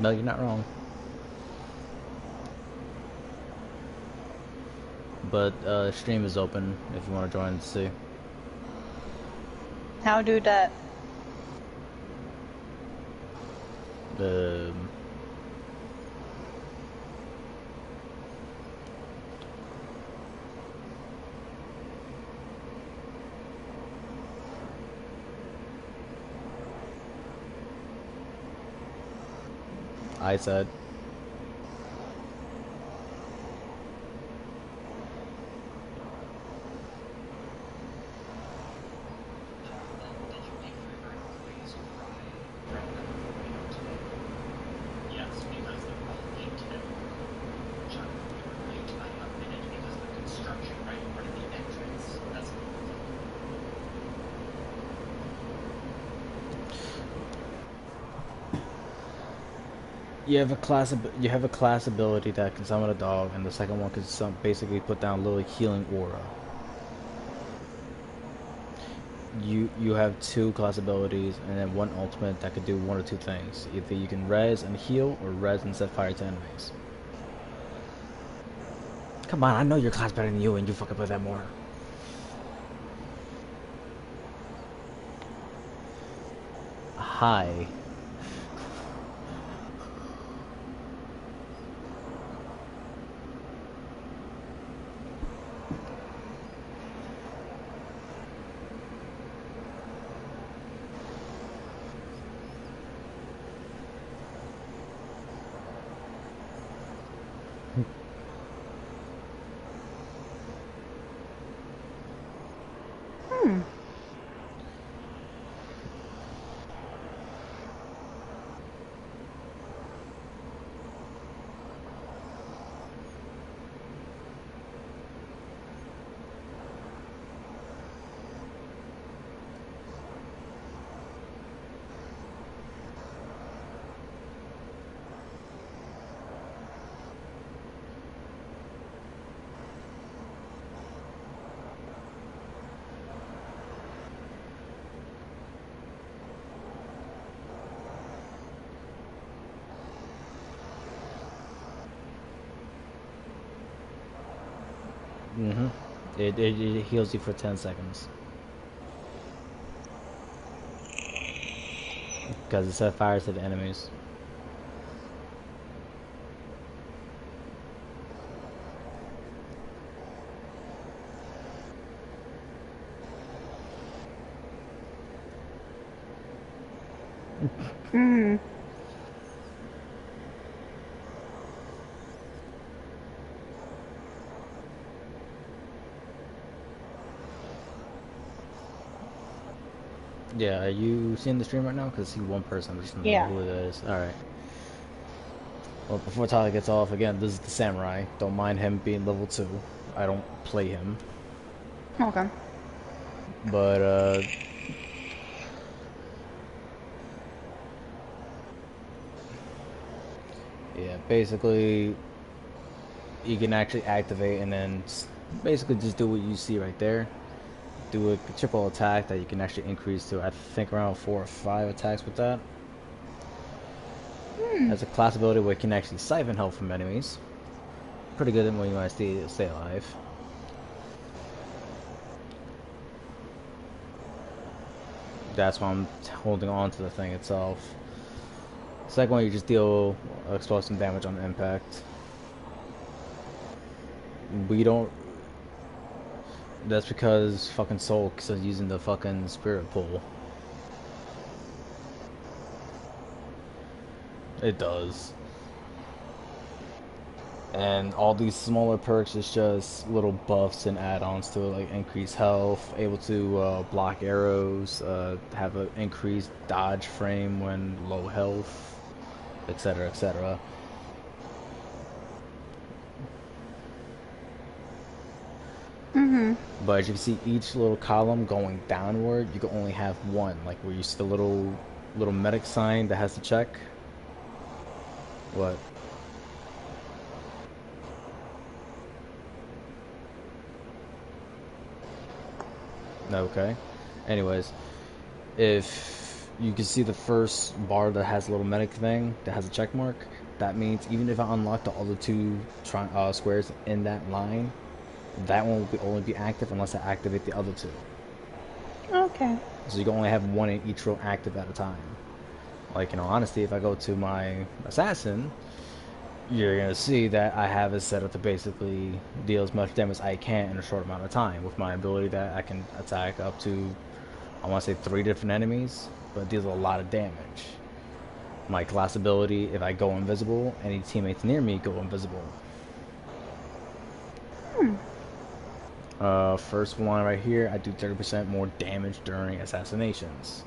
No, you're not wrong. But stream is open if you want to join and see. How do that? The I said. You have a class ability that can summon a dog, and the second one can basically put down a little healing aura. You have two class abilities, and then one ultimate that could do one or two things. Either you can res and heal, or res and set fire to enemies. Come on, I know your class better than you, and you fucking play that more. Hi. Hmm. Mm-hmm. It heals you for 10 seconds. Because it set fire to the enemies. Hmm. Yeah, are you seeing the stream right now? Because I see one person, I just don't know Yeah. who it is. Alright. Well, before Tyler gets off, again, this is the Samurai. Don't mind him being level 2. I don't play him. Okay. But, yeah, basically, you can actually activate and then basically just do what you see right there. Do a triple attack that you can actually increase to, I think, around 4 or 5 attacks with that. Hmm. As a class ability where you can actually siphon health from enemies. Pretty good when you want to stay alive. That's why I'm holding on to the thing itself. Second one, you just deal explosive damage on impact. We don't. That's because fucking Soul is using the fucking spirit pool. It does. And all these smaller perks is just little buffs and add-ons to it, like increased health, able to block arrows, have an increased dodge frame when low health, etc., etc. Hmm. But as you can see, each little column going downward, you can only have one. Like where you see the little medic sign that has to check. What? Okay. Anyways, if you can see the first bar that has a little medic thing that has a check mark. That means even if I unlock the other two squares in that line, that one will only be active unless I activate the other two. Okay. So you can only have one in each row active at a time. Like, honestly, if I go to my assassin, you're gonna see that I have it set up to basically deal as much damage as I can in a short amount of time with my ability that I can attack up to, I want to say 3 different enemies, but it deals a lot of damage. My class ability, if I go invisible, any teammates near me go invisible. First one right here, I do 30% more damage during assassinations.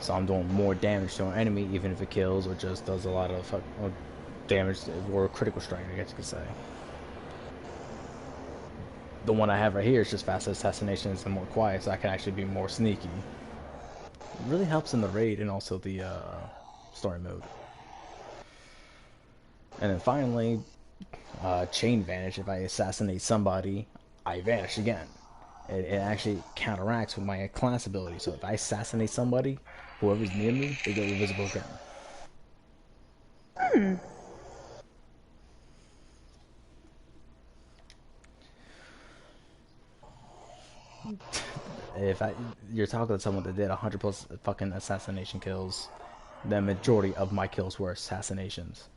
So I'm doing more damage to an enemy, even if it kills or just does a lot of damage or critical strike, I guess you could say. The one I have right here is just faster assassinations and more quiet, so I can actually be more sneaky. It really helps in the raid and also the story mode. And then finally, chain vanish. If I assassinate somebody, I vanish again. It actually counteracts with my class ability. So if I assassinate somebody, whoever's near me, they go invisible again. If you're talking to someone that did 100 plus fucking assassination kills, the majority of my kills were assassinations.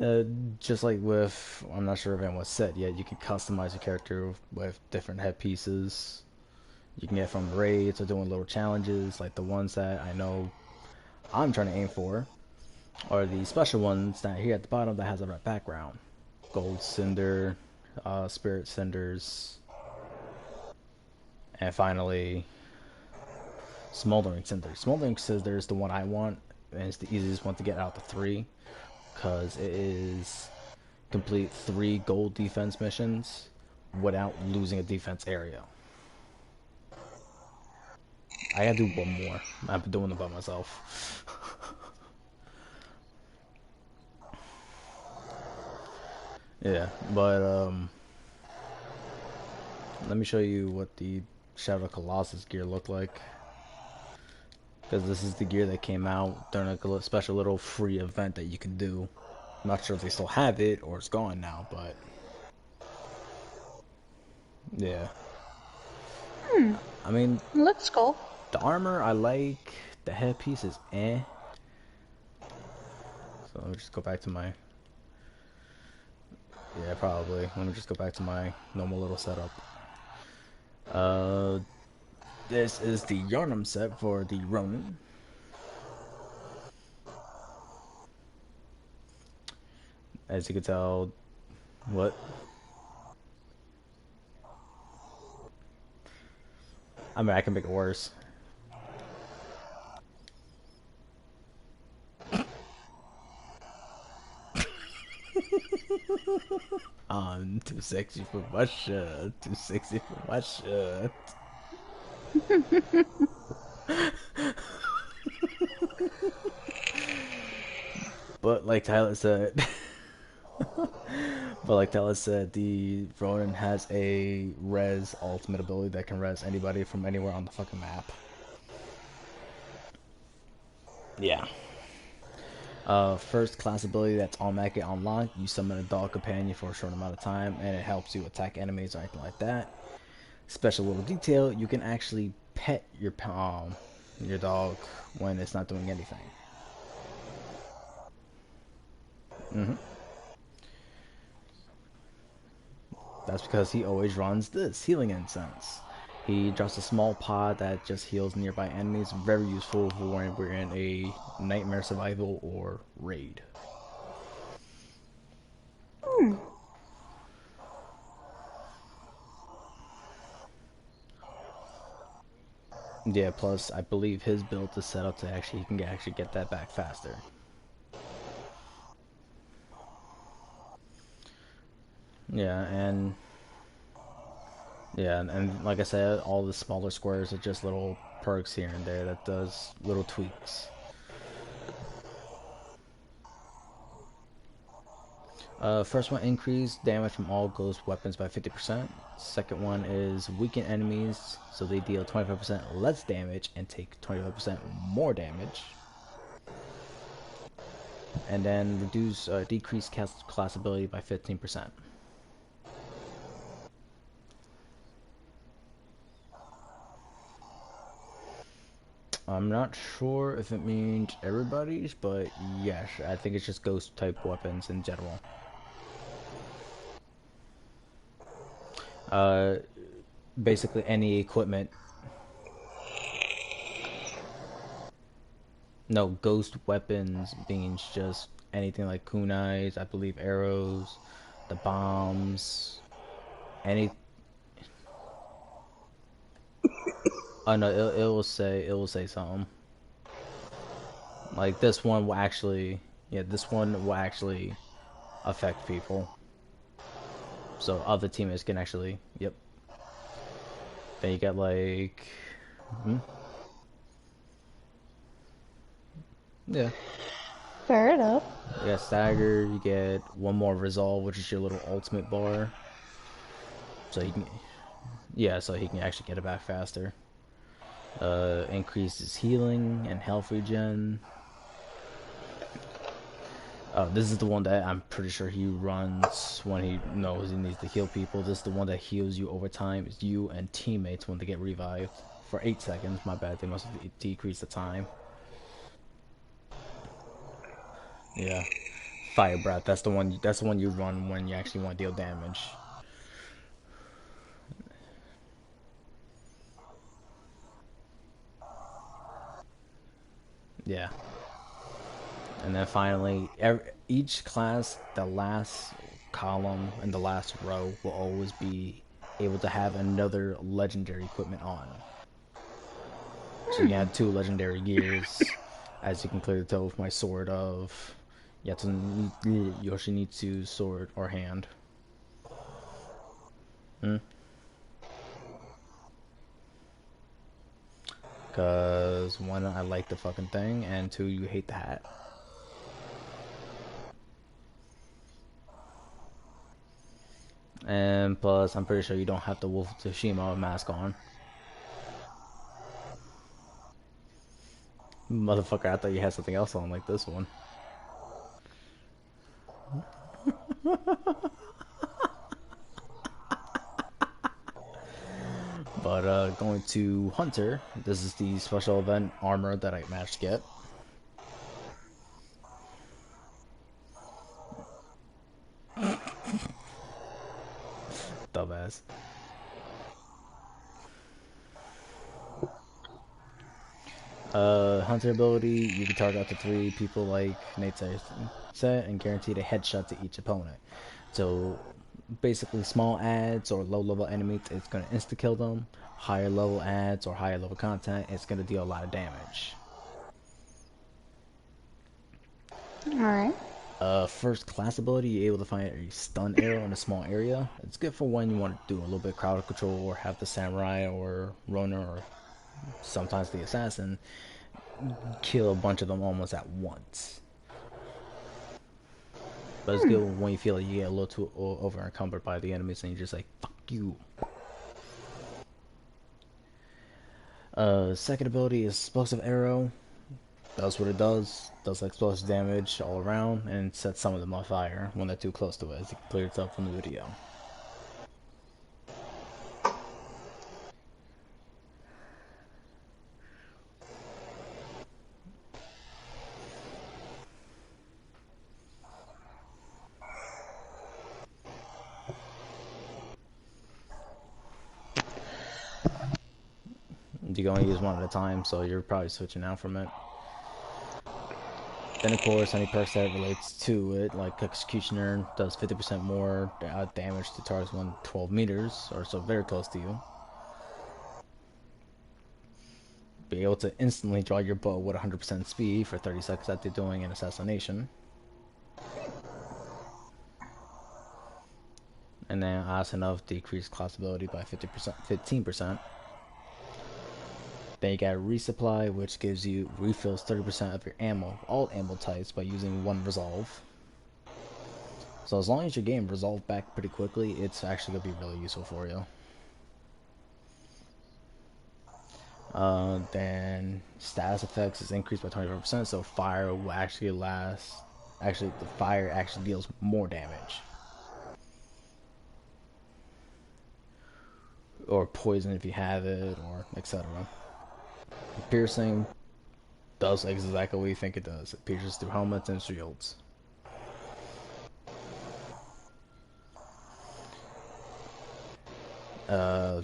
Uh, just like with, I'm not sure if anyone said yet, you can customize your character with different headpieces. You can get from raids or doing little challenges, like the ones that I know I'm trying to aim for, or the special ones that are here at the bottom that has a red background. Gold Cinder, Spirit Cinders, and finally Smoldering Cinder. Smoldering Cinder is the one I want, and it's the easiest one to get out of the 3, because it is complete 3 gold defense missions without losing a defense area. I gotta do one more. I've been doing it by myself. Yeah, but let me show you what the Shadow Colossus gear looked like. Because this is the gear that came out during a special little free event that you can do. I'm not sure if they still have it or it's gone now, but yeah. I mean, Looks cool. the armor I like, the headpiece is eh. So let me just go back to my, yeah, probably. Let me just go back to my normal little setup. Uh, this is the Yharnam set for the Ronin. As you can tell, what? I mean, I can make it worse. I'm too sexy for my shirt. Too sexy for my shirt. But like Tyler said, the Ronin has a res ultimate ability that can res anybody from anywhere on the fucking map. Yeah. First class ability that's automatically unlocked. You summon a dog companion for a short amount of time, and it helps you attack enemies or anything like that. Special little detail: you can actually pet your dog when it's not doing anything. That's because he always runs this healing incense. He drops a small pod that just heals nearby enemies. Very useful for when we're in a nightmare survival or raid. Yeah, plus I believe his build is set up to actually he can actually get that back faster. Yeah, and like I said, all the smaller squares are just little perks here and there that does little tweaks. First one, increase damage from all ghost weapons by 50%. Second one is weaken enemies so they deal 25% less damage and take 25% more damage. And then decrease class ability by 15%. I'm not sure if it means everybody's, but yes, I think it's just ghost type weapons in general. Basically any equipment. No, ghost weapons means just anything like kunais, I believe arrows, the bombs, any. Oh no, it will say something. Like this one will actually, yeah, this one will actually affect people. So other teammates can actually, yep. Then you get like, yeah. Fair enough. You got stagger. You get one more resolve, which is your little ultimate bar. So you can, yeah, so he can actually get it back faster. Increases healing and health regen. This is the one that I'm pretty sure he runs when he knows he needs to heal people. This is the one that heals you over time. It's you and teammates when they get revived for 8 seconds. My bad, they must have decreased the time. Yeah, fire breath. That's the one. That's the one you run when you actually want to deal damage. Yeah. And then finally, each class, the last column and the last row will always be able to have another legendary equipment on. So you can have 2 legendary gears, as you can clearly tell with my sword of Yoshimitsu sword or hand. Because one, I like the fucking thing, and two, you hate the hat. And plus, I'm pretty sure you don't have the Wolf of Tsushima mask on. Motherfucker, I thought you had something else on like this one. But going to Hunter, this is the special event armor that I managed to get. Dumbass. Hunter ability, you can target up to 3 people like Nate said and guaranteed a headshot to each opponent. So basically small ads or low level enemies, it's going to insta kill them. Higher level ads or higher level content, it's going to deal a lot of damage. Alright. First class ability, you're able to find a stun arrow in a small area. It's good for when you want to do a little bit of crowd control or have the samurai or runner or sometimes the assassin kill a bunch of them almost at once. But it's good when you feel like you get a little too over encumbered by the enemies and you're just like, fuck you. Second ability is explosive arrow. Does what it does. Does explosive damage all around and sets some of them on fire when they're too close to it, as you can clearly tell from the video. You can only use one at a time, so you're probably switching out from it. Then of course, any perks that relates to it, like Executioner, does 50% more damage to targets when 12 meters, or so very close to you. Be able to instantly draw your bow with 100% speed for 30 seconds after doing an assassination. And then awesome enough, decrease class ability by 15%. Then you got resupply, which gives you refills 30% of your ammo, all ammo types, by using 1 resolve. So as long as your game resolved back pretty quickly, it's actually gonna be really useful for you. Then status effects is increased by 25%, so fire will actually last. Actually, the fire actually deals more damage. Or poison if you have it, or etc. Piercing does exactly what you think it does. It pierces through helmets and shields. Uh,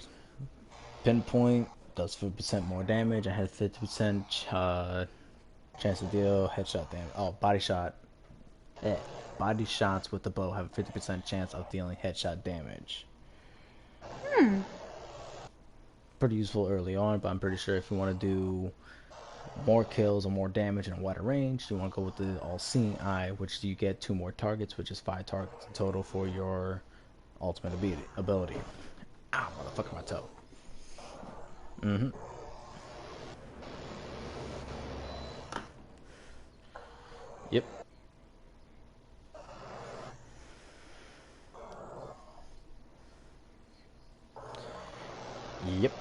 Pinpoint does 50% more damage and has 50% chance to deal headshot damage. Oh, body shot. Yeah. Body shots with the bow have a 50% chance of dealing headshot damage. Pretty useful early on, but I'm pretty sure if you want to do more kills or more damage in a wider range, you want to go with the all-seeing eye, which you get 2 more targets, which is 5 targets in total for your ultimate ability. Ow, motherfucker, my toe. Mm-hmm. Yep. Yep.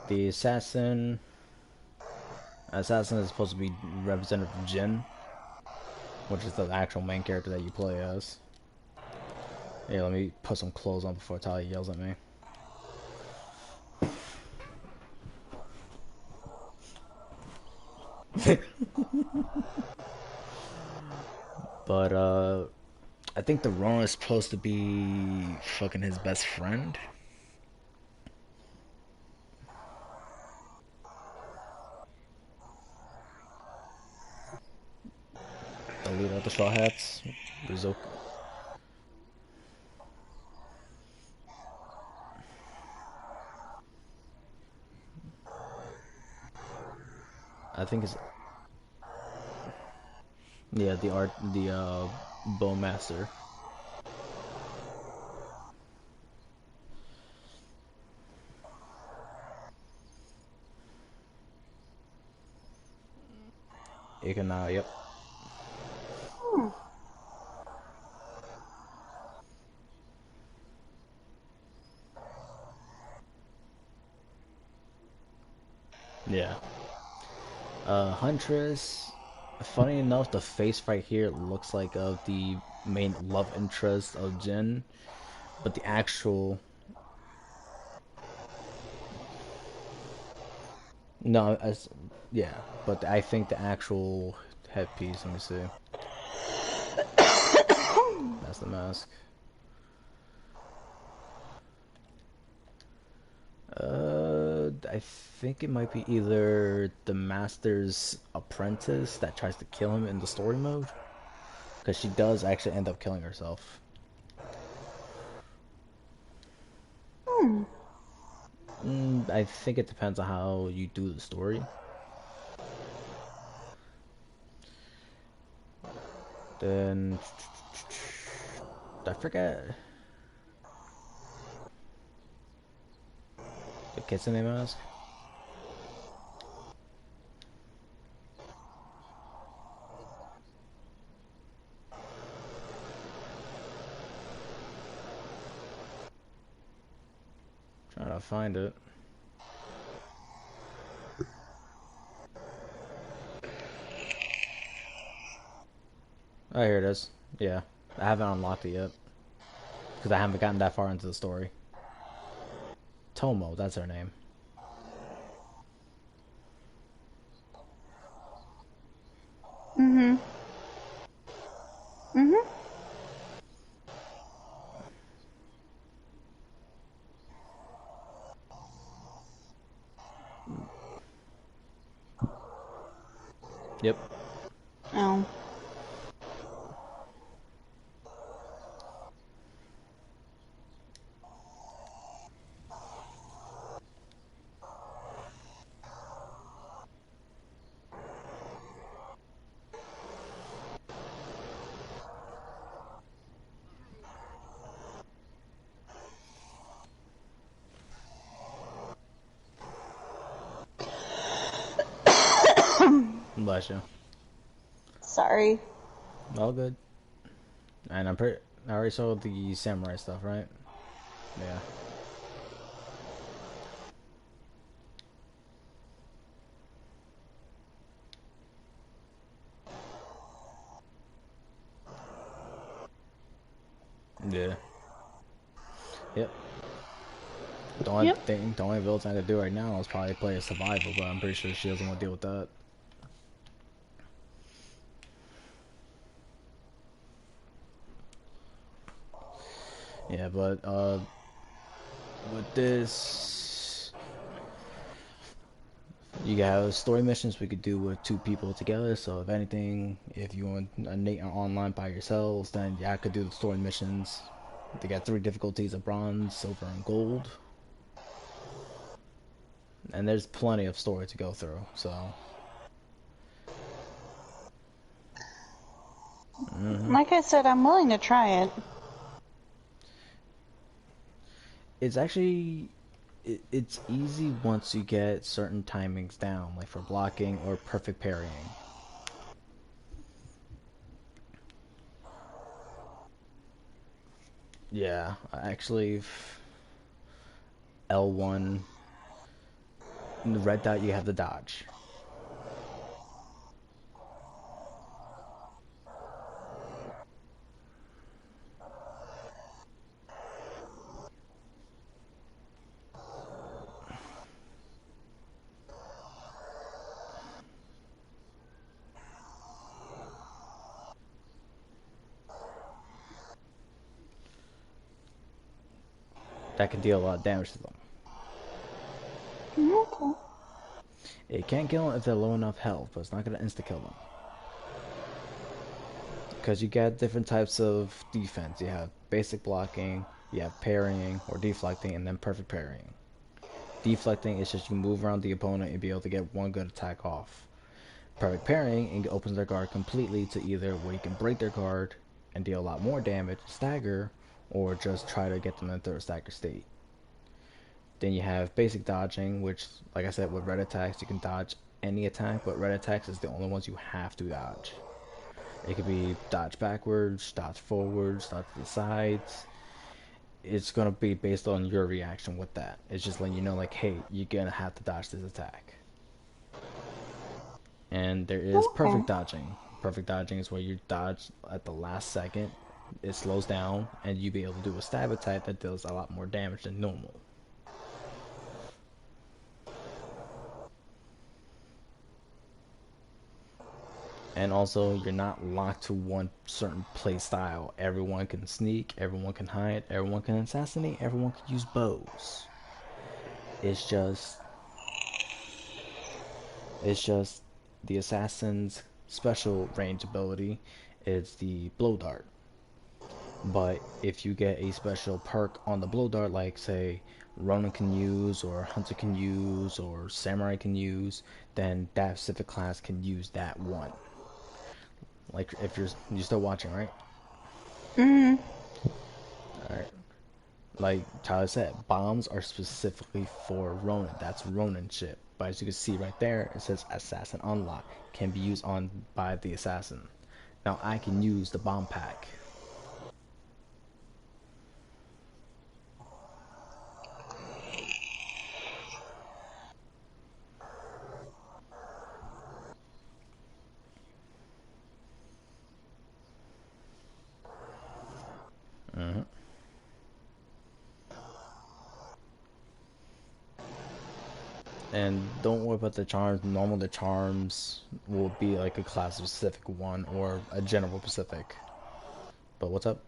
The assassin is supposed to be representative of Jin, which is the actual main character that you play as. Yeah, let me put some clothes on before Talia yells at me. But I think the Ronin is supposed to be fucking his best friend. The leader of the Straw Hats, Rizoku. I think it's yeah, the Bowmaster. Ikana, yep. Yeah. Huntress. Funny enough, the face right here looks like of the main love interest of Jin, but the actual no, as yeah, but I think the actual headpiece. Let me see. That's the mask. I think it might be either the master's apprentice that tries to kill him in the story mode, because she does actually end up killing herself. I think it depends on how you do the story. Then I forget the Kitsune mask. Trying to find it. Oh, here it is. Yeah, I haven't unlocked it yet because I haven't gotten that far into the story. Tomo, that's her name. Mm-hmm. Mm-hmm. Yep. Oh. Bless you. Sorry. All good. And I already saw the samurai stuff, right? Yeah. Yeah. Yep. Yep. The only build I could do right now is probably play a survival, but I'm pretty sure she doesn't want to deal with that. Yeah, but with this, you have story missions we could do with two people together. So if anything, if you want a Nate online by yourselves, then yeah, I could do the story missions. They got three difficulties of bronze, silver, and gold, and there's plenty of story to go through. So, Like I said, I'm willing to try it. it's actually it's easy once you get certain timings down, like for blocking or perfect parrying. Yeah, actually, L1, in the red dot, you have the dodge. That can deal a lot of damage to them. Okay. It can't kill them if they're low enough health, but it's not gonna insta kill them. Because you get different types of defense. You have basic blocking, you have parrying or deflecting, and then perfect parrying. Deflecting is just you move around the opponent and be able to get one good attack off. Perfect parrying, it opens their guard completely to either where you can break their guard and deal a lot more damage, stagger, or just try to get them into a stagger state. Then you have basic dodging, which, like I said, with red attacks, you can dodge any attack, but red attacks is the only ones you have to dodge. It could be dodge backwards, dodge forwards, dodge to the sides. It's gonna be based on your reaction with that. It's just letting you know, like, hey, you're gonna have to dodge this attack. And there is Okay. perfect dodging. Perfect dodging is where you dodge at the last second. It slows down, and you be able to do a stab attack that does a lot more damage than normal. And also, you're not locked to one certain play style. Everyone can sneak, everyone can hide, everyone can assassinate, everyone can use bows. It's just, it's just the assassin's special range ability is the blow dart. But if you get a special perk on the blow dart, like say Ronin can use, or Hunter can use, or Samurai can use, then that specific class can use that one. Like if you're still watching, right? Mm-hmm. All right. Like Tyler said, bombs are specifically for Ronin. That's Ronin shit. But as you can see right there, it says Assassin Unlock can be used on by the assassin. Now I can use the bomb pack. And don't worry about the charms. Normal the charms will be like a class specific one or a general specific. But what's up?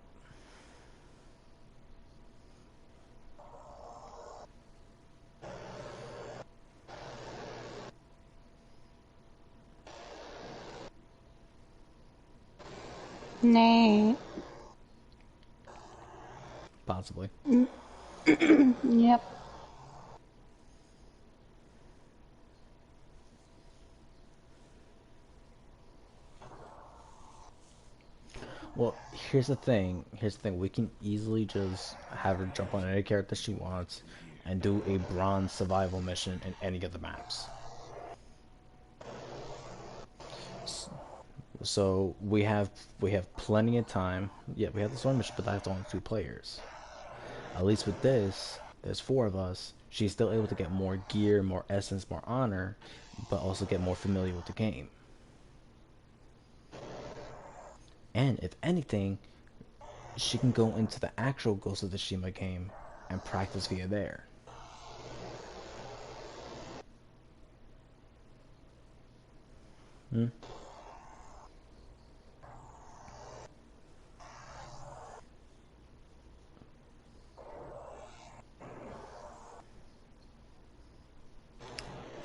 Nay. Possibly. Yep. Well, here's the thing. Here's the thing. We can easily just have her jump on any character she wants and do a bronze survival mission in any of the maps. So we have plenty of time. Yeah, we have the story mission, but that's only 2 players. At least with this, there's 4 of us. She's still able to get more gear, more essence, more honor, but also get more familiar with the game. And if anything, she can go into the actual Ghost of Tsushima game and practice via there. Hmm?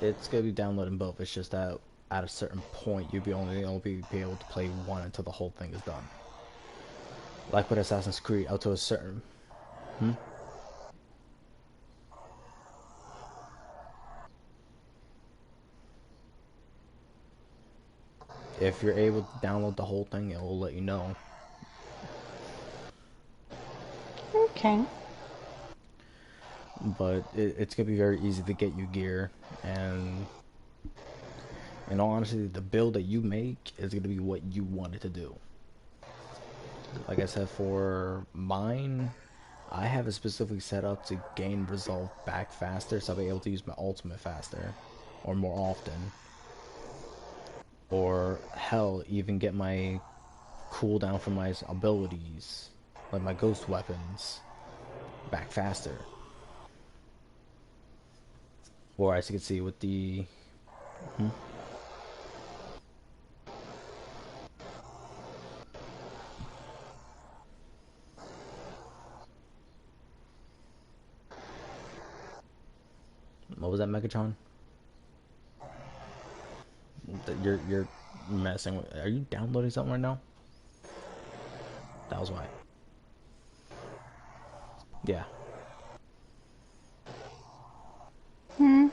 It's gonna be downloading both. It's just that at a certain point, you'll only be able to play one until the whole thing is done. Like with Assassin's Creed, up to a certain. Hmm? If you're able to download the whole thing, it will let you know. Okay. But it's gonna be very easy to get you gear, and in all honesty, the build that you make is gonna be what you wanted to do. Like I said, for mine, I have it specifically set up to gain resolve back faster, so I'll be able to use my ultimate faster, or more often, or hell, even get my cooldown for my abilities, like my ghost weapons, back faster. Or as you can see with the, hmm? What was that, Megatron? You're messing with. Are you downloading something right now? That was why. Yeah. Hmm.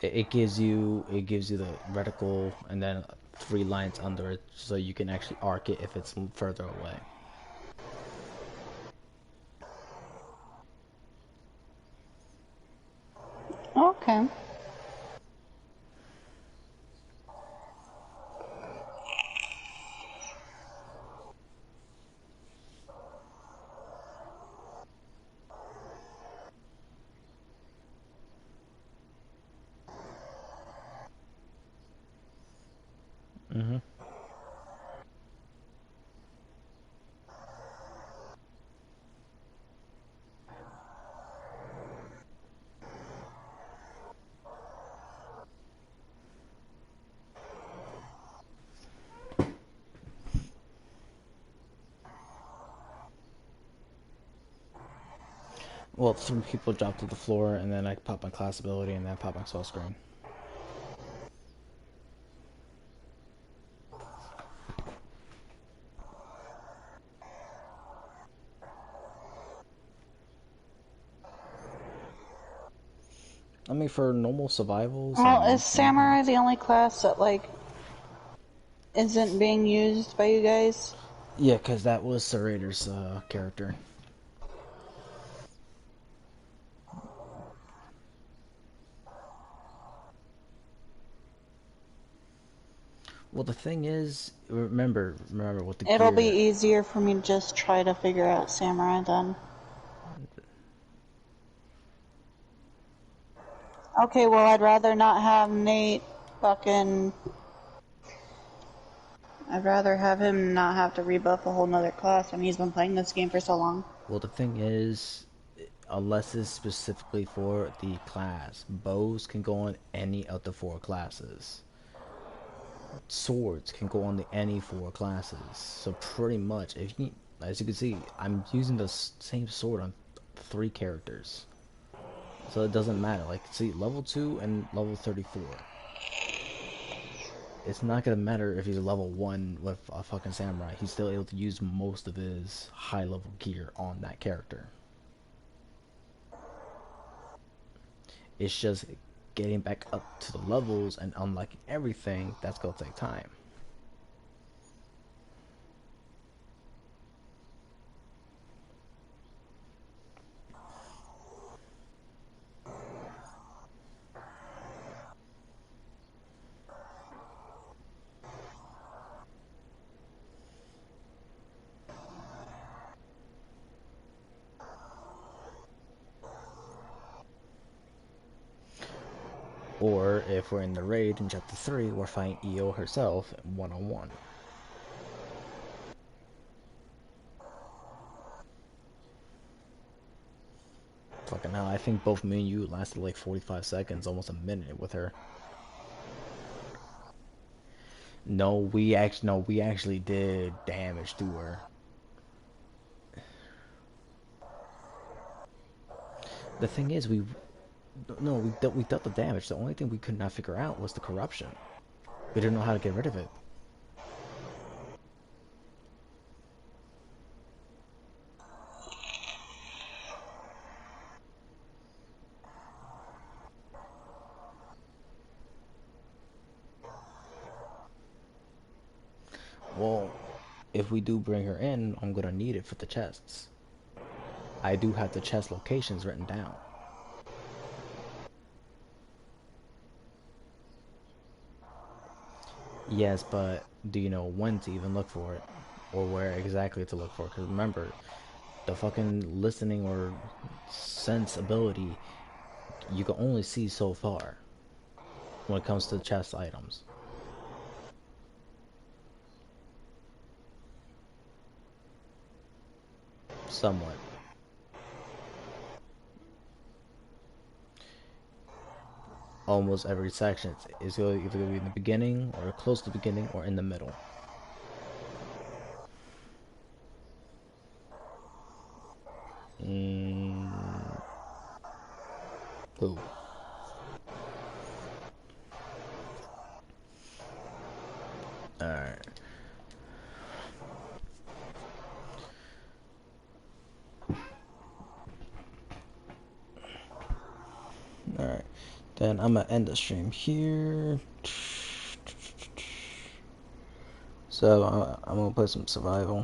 It gives you the reticle and then 3 lines under it, so you can actually arc it if it's further away. Okay. Hmm. Well, 3 people drop to the floor, and then I pop my class ability, and then I pop my spell screen. I mean, for normal survivals Well, and is Samurai the only class that, like, isn't being used by you guys? yeah, because that was Serrator's character. Well, the thing is, remember with the It'll be gear. easier for me to just try to figure out Samurai then. Okay, well, I'd rather not have Nate fucking. I'd rather have him not have to rebuff a whole nother class when he's been playing this game for so long. Well, the thing is, unless it's specifically for the class, bows can go on any of the 4 classes. Swords can go on any 4 classes. So pretty much, if you As you can see, I'm using the same sword on 3 characters. So it doesn't matter. Like, see, level 2 and level 34. It's not gonna matter if he's level 1 with a fucking samurai. He's still able to use most of his high level gear on that character. It's just getting back up to the levels and unlocking everything that's gonna take time. Or if we're in the raid in chapter 3, we're fighting Io herself one on one. Fucking hell, I think both me and you lasted like 45 seconds, almost a minute with her. No, we actually did damage to her. The thing is, we dealt the damage. The only thing we could not figure out was the corruption. We didn't know how to get rid of it. Well, if we do bring her in, I'm gonna need it for the chests. I do have the chest locations written down. Yes, but do you know when to even look for it? Or where exactly to look for it? Because remember, the fucking listening or sense ability, you can only see so far when it comes to chest items. Somewhat. Almost every section is either going to be in the beginning, or close to the beginning, or in the middle. Mm, who? Alright. Alright. Then I'm gonna end the stream here. So I'm gonna play some survival.